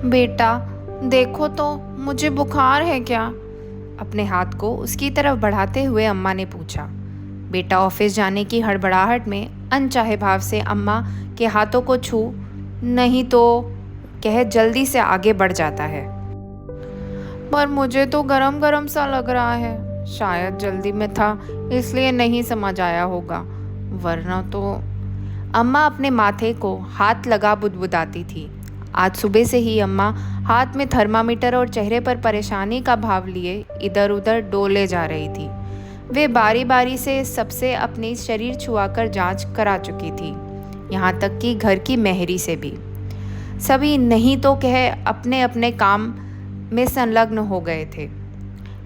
बेटा, देखो तो मुझे बुखार है क्या? अपने हाथ को उसकी तरफ बढ़ाते हुए अम्मा ने पूछा। बेटा ऑफिस जाने की हड़बड़ाहट में अनचाहे भाव से अम्मा के हाथों को छू नहीं तो कह जल्दी से आगे बढ़ जाता है। पर मुझे तो गरम गरम सा लग रहा है। शायद जल्दी में था इसलिए नहीं समझ आया होगा, वरना तो। अम्मा अपने माथे को हाथ लगा बुदबुदाती थी। आज सुबह से ही अम्मा हाथ में थर्मामीटर और चेहरे पर परेशानी का भाव लिए इधर उधर डोले जा रही थी। वे बारी बारी से सबसे अपनी शरीर छुआकर जांच करा चुकी थी, यहाँ तक कि घर की मेहरी से भी। सभी नहीं तो कह अपने अपने काम में संलग्न हो गए थे।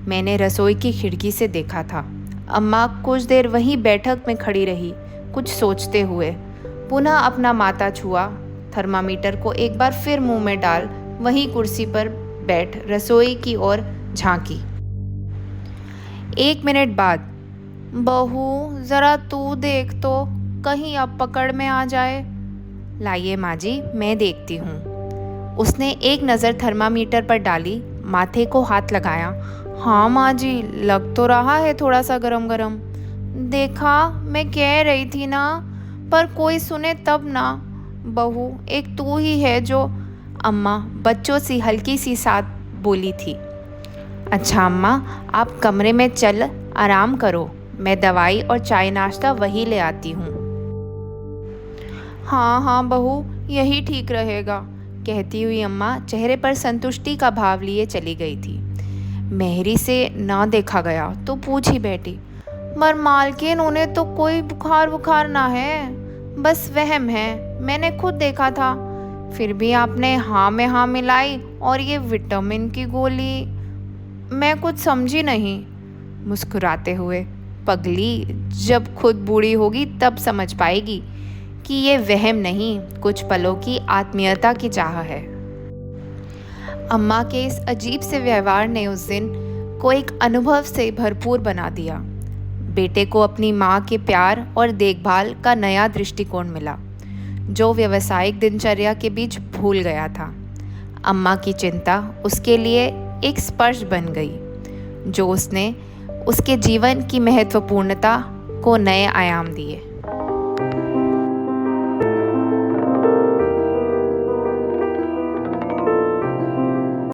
मैंने रसोई की खिड़की से देखा था। अम्मा कुछ देर वहीं बैठक में खड़ी रही, कुछ सोचते हुए। पुनः अपना माथा छुआ, थर्मामीटर को एक बार फिर मुंह में डाल वहीं कुर्सी पर बैठ रसोई की ओर झांकी। 1 मिनट बाद, बहू ज़रा तू देख तो, कहीं अब पकड़ में आ जाए। लाइए माँ जी, मैं देखती हूँ। उसने एक नज़र थर्मामीटर पर डाली, माथे को हाथ लगाया। हाँ माँ जी, लग तो रहा है थोड़ा सा गरम गरम। देखा, मैं कह रही थी ना, पर कोई सुने तब ना। बहू एक तू ही है जो। अम्मा बच्चों सी हल्की सी साथ बोली थी। अच्छा अम्मा, आप कमरे में चल आराम करो, मैं दवाई और चाय नाश्ता वही ले आती हूँ। हाँ हाँ बहू, यही ठीक रहेगा, कहती हुई अम्मा चेहरे पर संतुष्टि का भाव लिए चली गई थी। मेहरी से ना देखा गया तो पूछ ही बैठी, मर मालकिन उन्हें तो कोई बुखार ना है, बस वहम है, मैंने खुद देखा था। फिर भी आपने हाँ में हाँ मिलाई, और ये विटामिन की गोली, मैं कुछ समझी नहीं। मुस्कुराते हुए, पगली, जब खुद बूढ़ी होगी तब समझ पाएगी कि ये वहम नहीं, कुछ पलों की आत्मीयता की चाह है। अम्मा के इस अजीब से व्यवहार ने उस दिन को एक अनुभव से भरपूर बना दिया। बेटे को अपनी माँ के प्यार और देखभाल का नया दृष्टिकोण मिला, जो व्यावसायिक दिनचर्या के बीच भूल गया था। अम्मा की चिंता उसके लिए एक स्पर्श बन गई, जो उसने उसके जीवन की महत्वपूर्णता को नए आयाम दिए।